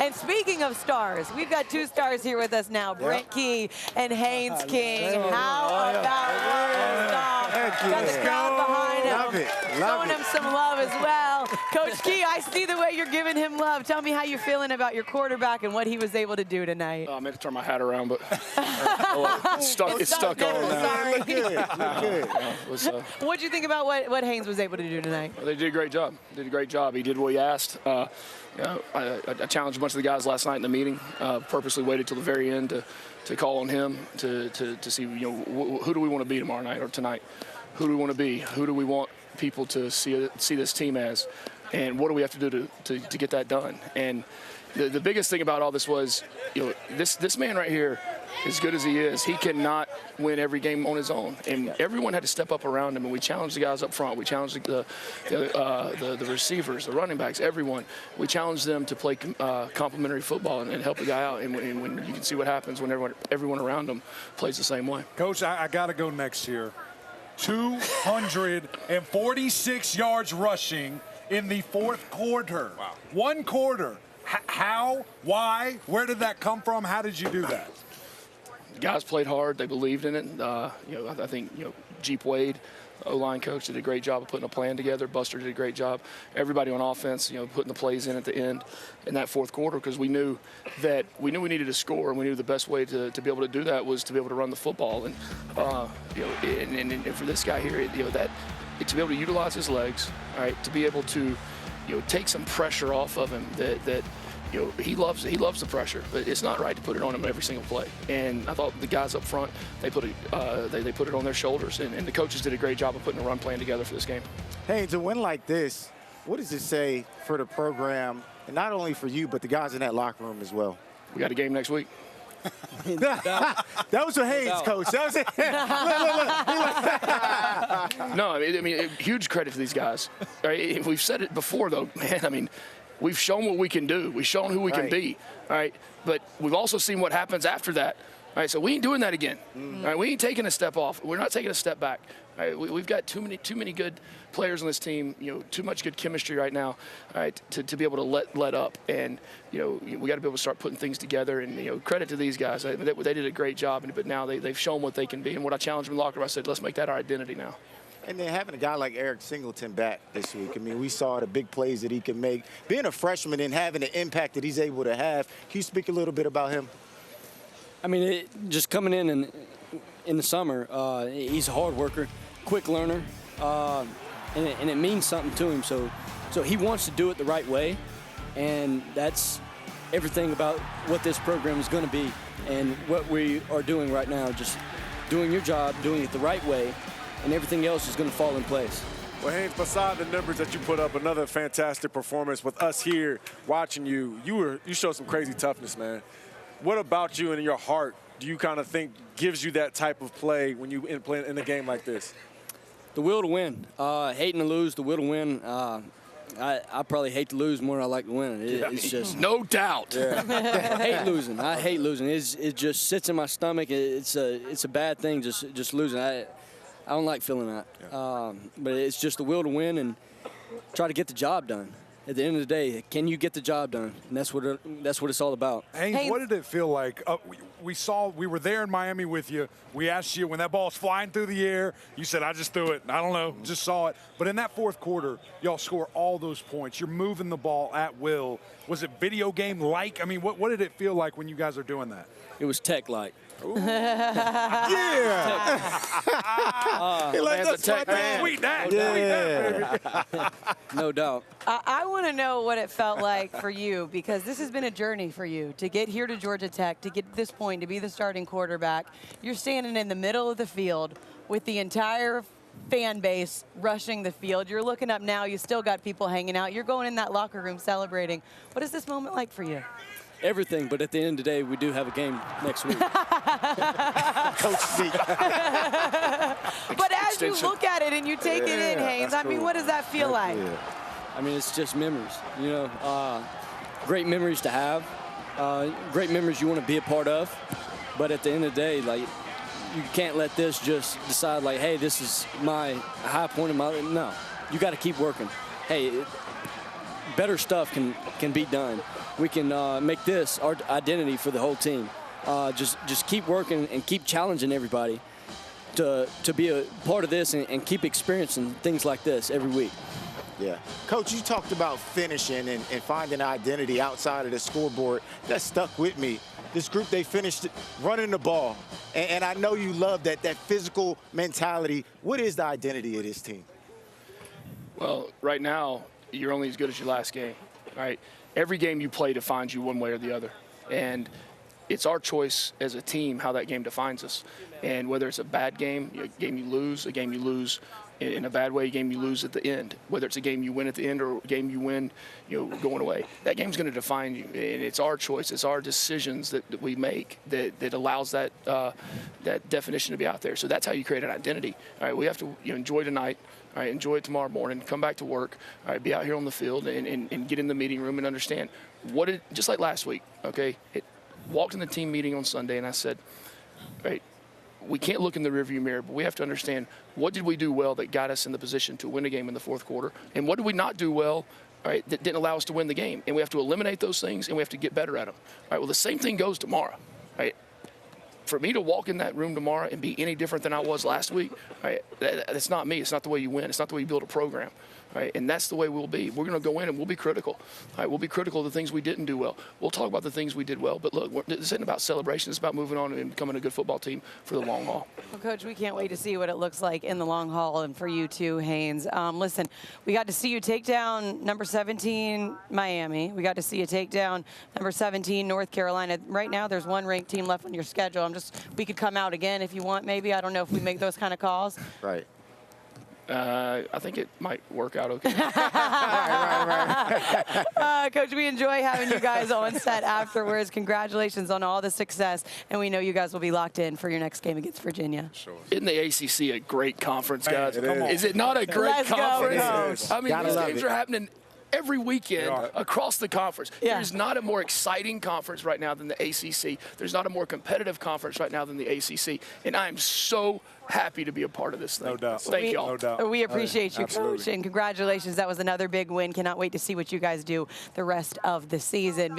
And speaking of stars, we've got two stars here with us now, Brent Key and Haynes King. How about got the crowd behind him, showing him some love as well. Coach Key, I see the way you're giving him love. Tell me how you're feeling about your quarterback and what he was able to do tonight. I meant to turn my hat around, but it's stuck on now. Sorry. What What'd you think about what Haynes was able to do tonight? They did a great job. He did what he asked. I challenged a bunch of the guys last night in the meeting. Purposely waited till the very end to call on him to see, who do we want to be tomorrow night or tonight? Who do we want to be? Who do we want people to see this team as? And what do we have to do to get that done? And the biggest thing about all this was, this man right here, as good as he is, he cannot win every game on his own. And everyone had to step up around him, and we challenged the guys up front. We challenged the receivers, the running backs, everyone. We challenged them to play complementary football and help the guy out. And when you can see what happens when everyone around them plays the same way. Coach, I got to go next year. 246 yards rushing in the fourth quarter. Wow. One quarter. How? Why? Where did that come from? How did you do that? The guys played hard. They believed in it. I think Jeep Wade, O-line coach, did a great job of putting a plan together. Buster did a great job. Everybody on offense, putting the plays in at the end in that fourth quarter, because we knew we needed to score, and we knew the best way to be able to do that was to be able to run the football. And and for this guy here, that to be able to utilize his legs, all right, to be able to take some pressure off of him that he loves the pressure, but it's not right to put it on him every single play. And I thought the guys up front, they put it on their shoulders, and the coaches did a great job of putting a run plan together for this game. Hey, to win like this, what does it say for the program, and not only for you, but the guys in that locker room as well? We got a game next week. That was for Haynes, Coach. That was it. No, I mean, huge credit to these guys. Right? We've said it before, though, man. I mean, we've shown what we can do. We've shown who we can be. All right, but we've also seen what happens after that. All right, so we ain't doing that again. All right, we ain't taking a step off. We're not taking a step back. All right, we've got too many good players on this team. Too much good chemistry right now. All right, to be able to let up, and we got to be able to start putting things together. And credit to these guys. They did a great job. But now they've shown what they can be. And what I challenged them in the locker room, I said, let's make that our identity now. And then having a guy like Eric Singleton back this week, I mean, we saw the big plays that he can make. Being a freshman and having the impact that he's able to have, can you speak a little bit about him? I mean, just coming in the summer, he's a hard worker, quick learner, and it means something to him. So he wants to do it the right way, and that's everything about what this program is going to be and what we are doing right now, just doing your job, doing it the right way, and everything else is going to fall in place. Well, Haynes, beside the numbers that you put up, another fantastic performance with us here watching you. You showed some crazy toughness, man. What about you and in your heart do you kind of think gives you that type of play when you play in a game like this? The will to win. Hating to lose, the will to win. I probably hate to lose more than I like to win. It's just no doubt. Yeah. I hate losing. I hate losing. It just sits in my stomach. It's a bad thing. Just losing. I don't like feeling that. Yeah. But it's just the will to win and try to get the job done. At the end of the day, can you get the job done? And that's what it's all about. Haynes, what did it feel like? We were there in Miami with you. We asked you when that ball's flying through the air. You said, I just threw it. I don't know, just saw it. But in that fourth quarter, y'all score all those points. You're moving the ball at will. Was it video game-like? I mean, what did it feel like when you guys are doing that? It was tech-like. Yeah. No doubt. I want to know what it felt like for you, because this has been a journey for you to get here to Georgia Tech, to get to this point, to be the starting quarterback. You're standing in the middle of the field with the entire fan base rushing the field. You're looking up now. You still got people hanging out. You're going in that locker room celebrating. What is this moment like for you? Everything, but at the end of the day, we do have a game next week. Coach Zeke. But as you look at it and you take it in, Haynes, I mean, what does that feel like? I mean, it's just memories, great memories to have, great memories you want to be a part of. But at the end of the day, like, you can't let this just decide, like, hey, this is my high point of my life. No, you got to keep working. Hey, better stuff can be done. we can make this our identity for the whole team. Just keep working and keep challenging everybody to be a part of this and keep experiencing things like this every week. Yeah. Coach, you talked about finishing and finding identity outside of the scoreboard. That stuck with me. This group, they finished running the ball. And I know you love that physical mentality. What is the identity of this team? Well, right now, you're only as good as your last game, right? Every game you play defines you one way or the other. And it's our choice as a team how that game defines us. And whether it's a bad game, a game you lose in a bad way, a game you lose at the end. Whether it's a game you win at the end or a game you win, going away. That game's going to define you, and it's our choice. It's our decisions that we make that allows that definition to be out there. So that's how you create an identity. All right, we have to enjoy tonight. All right, enjoy it tomorrow morning. Come back to work. All right, be out here on the field and get in the meeting room and understand just like last week. Okay, walked in the team meeting on Sunday and I said, right, we can't look in the rearview mirror, but we have to understand what did we do well that got us in the position to win a game in the fourth quarter, and what did we not do well, right, that didn't allow us to win the game. And we have to eliminate those things, and we have to get better at them. All right, well, the same thing goes tomorrow. Right? For me to walk in that room tomorrow and be any different than I was last week, right, that's not me. It's not the way you win. It's not the way you build a program. Right? And that's the way we'll be. We're going to go in and we'll be critical. Right? We'll be critical of the things we didn't do well. We'll talk about the things we did well. But look, this isn't about celebration. It's about moving on and becoming a good football team for the long haul. Well, Coach, we can't wait to see what it looks like in the long haul, and for you too, Haynes. Listen, we got to see you take down number 17, Miami. We got to see you take down number 17, North Carolina. Right now, there's one ranked team left on your schedule. We could come out again if you want, maybe. I don't know if we make those kind of calls. Right. I think it might work out okay. Right. Coach, we enjoy having you guys on set afterwards. Congratulations on all the success, and we know you guys will be locked in for your next game against Virginia. Sure. Isn't the ACC a great conference, guys? Man, is it not a great Let's conference? go, I mean, these games it. are happening every weekend across the conference. Yeah. There's not a more exciting conference right now than the ACC. There's not a more competitive conference right now than the ACC. And I am so happy to be a part of this thing. No doubt. Thank y'all. No doubt. We appreciate you, Absolutely. Coach, and congratulations. That was another big win. Cannot wait to see what you guys do the rest of the season.